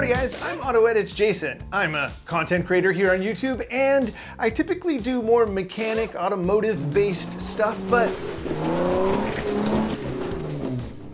Howdy guys, I'm AutoEdits Jason. I'm a content creator here on YouTube, and I typically do more mechanic, automotive-based stuff, but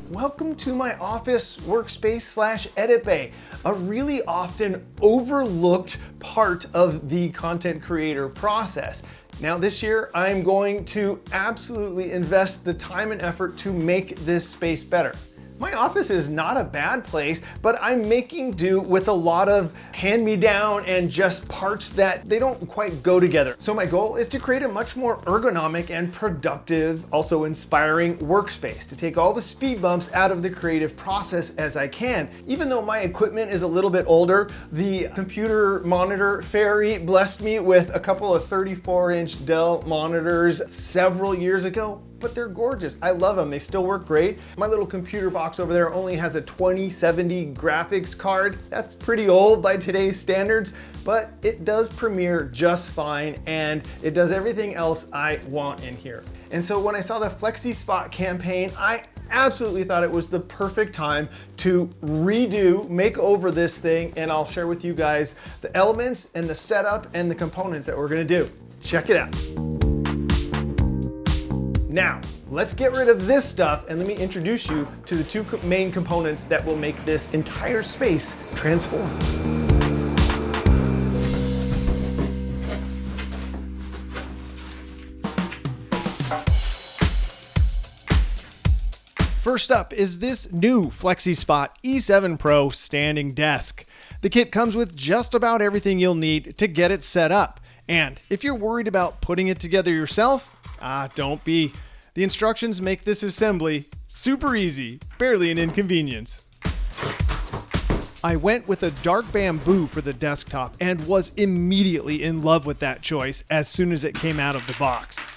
welcome to my office workspace slash edit bay, a really often overlooked part of the content creator process. Now this year, I'm going to absolutely invest the time and effort to make this space better. My office is not a bad place, but I'm making do with a lot of hand-me-down and just parts that they don't quite go together. So my goal is to create a much more ergonomic and productive, also inspiring workspace, to take all the speed bumps out of the creative process as I can. Even though my equipment is a little bit older, the computer monitor fairy blessed me with a couple of 34-inch Dell monitors several years ago, but they're gorgeous. I love them. They still work great. My little computer box over there only has a 2070 graphics card. That's pretty old by today's standards, but it does premiere just fine, and it does everything else I want in here. And so when I saw the Flexispot campaign, I absolutely thought it was the perfect time to make over this thing, and I'll share with you guys the elements and the setup and the components that we're gonna do. Check it out. Now, let's get rid of this stuff and let me introduce you to the two main components that will make this entire space transform. First up is this new Flexispot E7 Pro standing desk. The kit comes with just about everything you'll need to get it set up. And if you're worried about putting it together yourself, don't be. The instructions make this assembly super easy, barely an inconvenience. I went with a dark bamboo for the desktop and was immediately in love with that choice as soon as it came out of the box.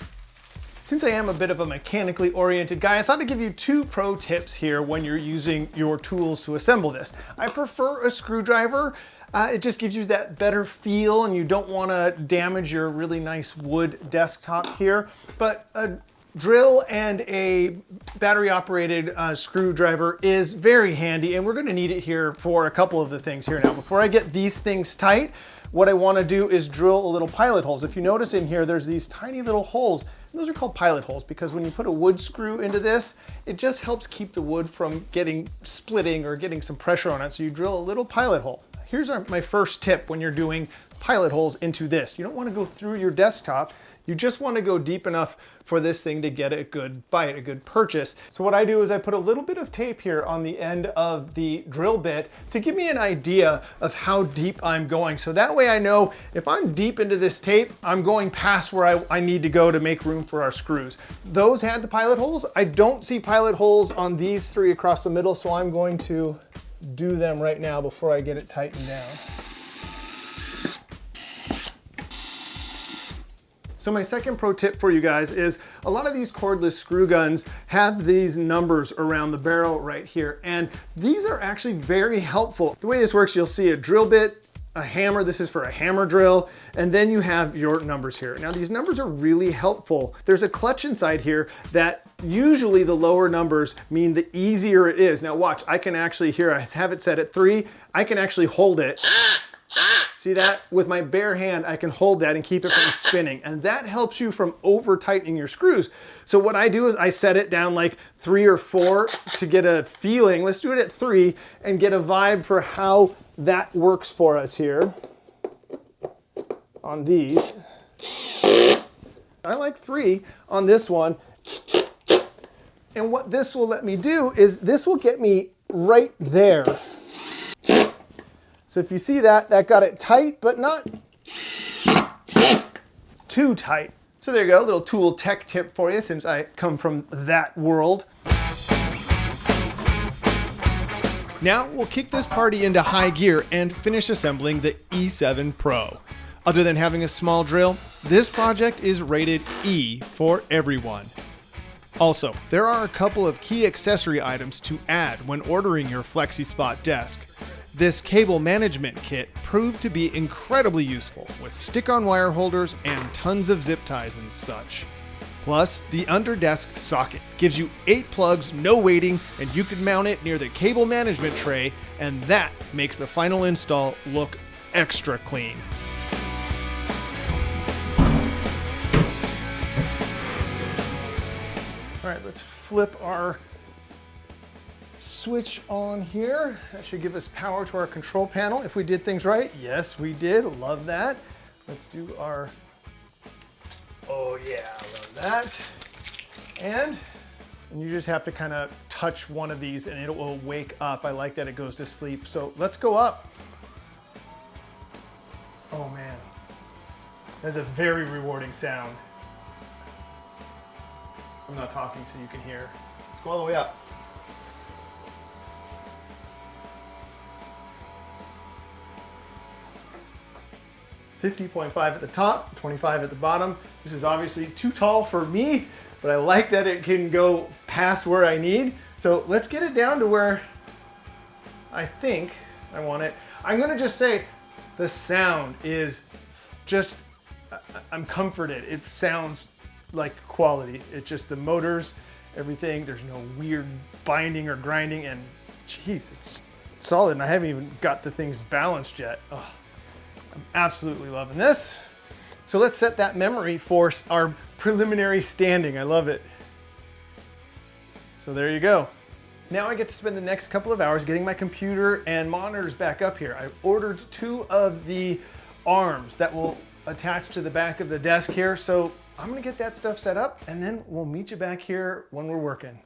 Since I am a bit of a mechanically oriented guy, I thought I'd give you two pro tips here when you're using your tools to assemble this. I prefer a screwdriver. It just gives you that better feel, and you don't want to damage your really nice wood desktop here. But a drill and a battery-operated screwdriver is very handy, and we're going to need it here for a couple of the things here. Now, before I get these things tight, what I want to do is drill a little pilot holes. If you notice in here, there's these tiny little holes. Those are called pilot holes because when you put a wood screw into this, it just helps keep the wood from splitting or getting some pressure on it. So you drill a little pilot hole. Here's my first tip when you're doing pilot holes into this. You don't want to go through your desktop. You just want to go deep enough for this thing to get a good bite, a good purchase. So what I do is I put a little bit of tape here on the end of the drill bit to give me an idea of how deep I'm going. So that way I know if I'm deep into this tape, I'm going past where I need to go to make room for our screws. Those had the pilot holes. I don't see pilot holes on these three across the middle, so I'm going to do them right now before I get it tightened down. So my second pro tip for you guys is a lot of these cordless screw guns have these numbers around the barrel right here, and these are actually very helpful. The way this works, you'll see a drill bit, a hammer, this is for a hammer drill, and then you have your numbers here. Now these numbers are really helpful. There's a clutch inside here that usually the lower numbers mean the easier it is. Now watch, I can actually, here I have it set at 3, I can actually hold it. See that? With my bare hand, I can hold that and keep it from spinning. And that helps you from over tightening your screws. So what I do is I set it down like 3 or 4 to get a feeling. Let's do it at 3 and get a vibe for how that works for us here on these. I like 3 on this one. And what this will let me do is this will get me right there. So if you see that got it tight, but not too tight. So there you go, a little tool tech tip for you since I come from that world. Now we'll kick this party into high gear and finish assembling the E7 Pro. Other than having a small drill, this project is rated E for everyone. Also, there are a couple of key accessory items to add when ordering your Flexispot desk. This cable management kit proved to be incredibly useful with stick-on wire holders and tons of zip ties and such. Plus, the under-desk socket gives you 8 plugs, no waiting, and you can mount it near the cable management tray, and that makes the final install look extra clean. All right, let's flip our switch on here. That should give us power to our control panel if we did things right. Yes, we did. Love that. Let's do our, oh yeah, love that. And you just have to kind of touch one of these and it will wake up. I like that it goes to sleep. So let's go up. Oh man, that's a very rewarding sound. I'm not talking so you can hear. Let's go all the way up. 50.5 at the top, 25 at the bottom. This is obviously too tall for me, but I like that it can go past where I need. So let's get it down to where I think I want it. I'm gonna just say the sound is just, I'm comforted. It sounds like quality. It's just the motors, everything. There's no weird binding or grinding, and geez, it's solid. And I haven't even got the things balanced yet. Oh, I'm absolutely loving this. So let's set that memory for our preliminary standing. I love it. So there you go. Now I get to spend the next couple of hours getting my computer and monitors back up here. I ordered 2 of the arms that will attach to the back of the desk here. So I'm gonna get that stuff set up and then we'll meet you back here when we're working.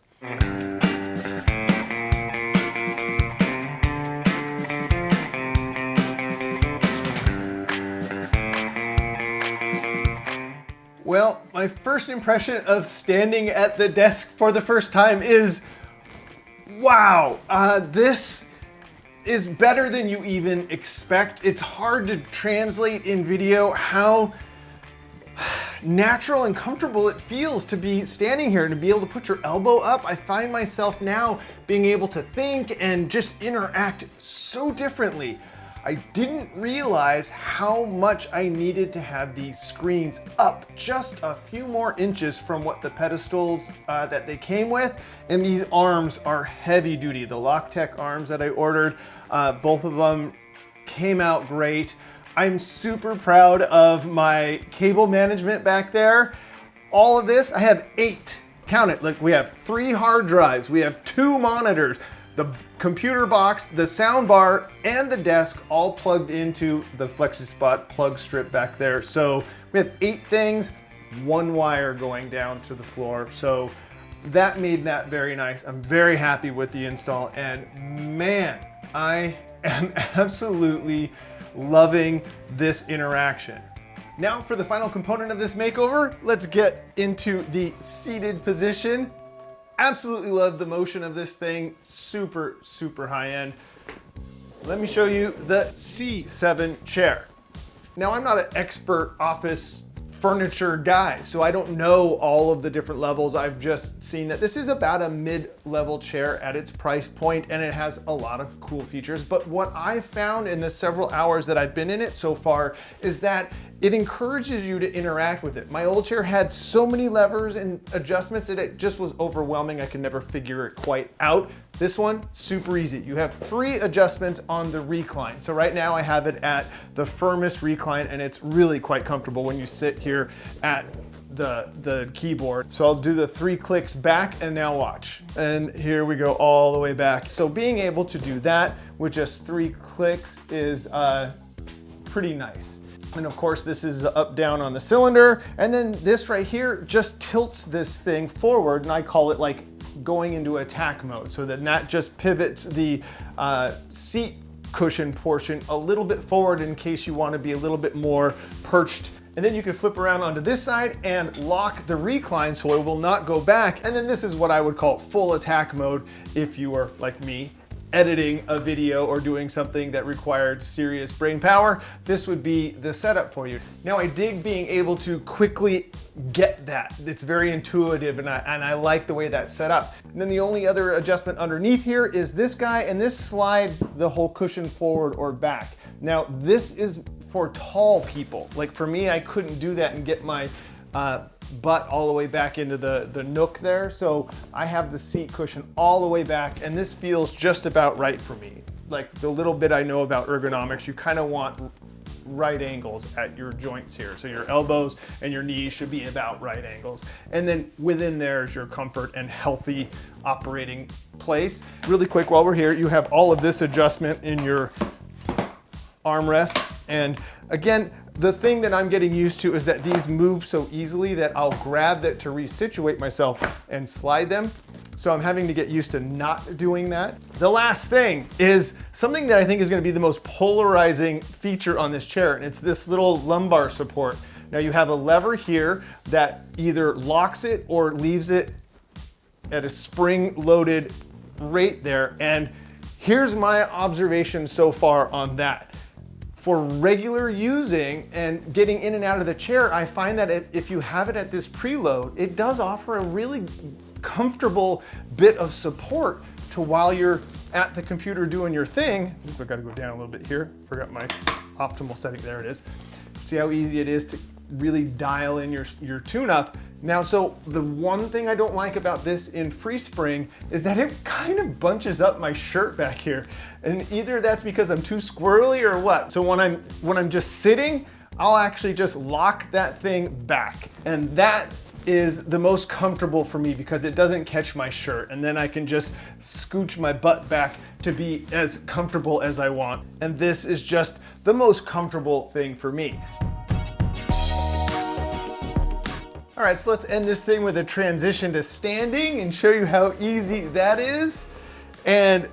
Well, my first impression of standing at the desk for the first time is, wow, this is better than you even expect. It's hard to translate in video how natural and comfortable it feels to be standing here and to be able to put your elbow up. I find myself now being able to think and just interact so differently. I didn't realize how much I needed to have these screens up just a few more inches from what the pedestals that they came with. And these arms are heavy duty. The Loctech arms that I ordered, both of them came out great. I'm super proud of my cable management back there. All of this, I have 8, count it. Look, we have 3 hard drives, we have 2 monitors, the computer box, the sound bar, and the desk all plugged into the Flexispot plug strip back there. So we have 8 things, 1 wire going down to the floor. So that made that very nice. I'm very happy with the install, and man, I am absolutely loving this interaction. Now for the final component of this makeover, let's get into the seated position. Absolutely love the motion of this thing. Super, super high end. Let me show you the C7 chair. Now I'm not an expert office furniture guy, so I don't know all of the different levels. I've just seen that this is about a mid-level chair at its price point, and it has a lot of cool features. But what I found in the several hours that I've been in it so far is that it encourages you to interact with it. My old chair had so many levers and adjustments that it just was overwhelming. I could never figure it quite out. This one, super easy. You have 3 adjustments on the recline. So right now I have it at the firmest recline, and it's really quite comfortable when you sit here at the keyboard. So I'll do the 3 clicks back, and now watch. And here we go all the way back. So being able to do that with just 3 clicks is pretty nice. And of course, this is the up down on the cylinder. And then this right here just tilts this thing forward, and I call it like going into attack mode. So then that just pivots the seat cushion portion a little bit forward in case you want to be a little bit more perched. And then you can flip around onto this side and lock the recline so it will not go back. And then this is what I would call full attack mode if you are like me, editing a video or doing something that required serious brain power. This would be the setup for you. Now I dig being able to quickly get that. It's very intuitive, and I like the way that's set up. And then the only other adjustment underneath here is this guy, and this slides the whole cushion forward or back. Now this is for tall people. Like for me, I couldn't do that and get my butt all the way back into the nook there. So I have the seat cushion all the way back, and this feels just about right for me. Like the little bit I know about ergonomics, you kind of want right angles at your joints here. So your elbows and your knees should be about right angles. And then within there is your comfort and healthy operating place. Really quick, while we're here, you have all of this adjustment in your armrest. And again, the thing that I'm getting used to is that these move so easily that I'll grab that to resituate myself and slide them. So I'm having to get used to not doing that. The last thing is something that I think is going to be the most polarizing feature on this chair, and it's this little lumbar support. Now you have a lever here that either locks it or leaves it at a spring-loaded rate there, and here's my observation so far on that. For regular using and getting in and out of the chair, I find that if you have it at this preload, it does offer a really comfortable bit of support to while you're at the computer doing your thing. I've got to go down a little bit here. Forgot my optimal setting. There it is. See how easy it is to really dial in your tune-up. Now, so the one thing I don't like about this in free spring is that it kind of bunches up my shirt back here. And either that's because I'm too squirrely or what. So when I'm just sitting, I'll actually just lock that thing back. And that is the most comfortable for me because it doesn't catch my shirt, and then I can just scooch my butt back to be as comfortable as I want. And this is just the most comfortable thing for me. All right, so let's end this thing with a transition to standing and show you how easy that is. And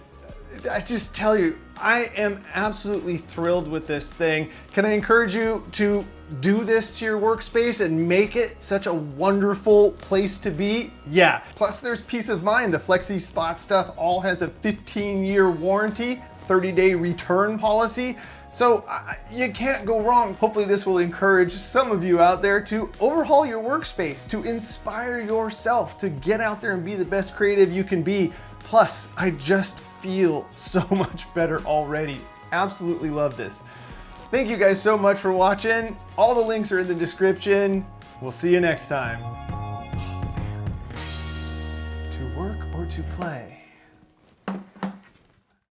I just tell you, I am absolutely thrilled with this thing. Can I encourage you to do this to your workspace and make it such a wonderful place to be? Yeah. Plus there's peace of mind. The Flexispot stuff all has a 15-year warranty, 30-day return policy. So you can't go wrong. Hopefully this will encourage some of you out there to overhaul your workspace, to inspire yourself to get out there and be the best creative you can be. Plus, I just feel so much better already. Absolutely love this. Thank you guys so much for watching. All the links are in the description. We'll see you next time. To work or to play?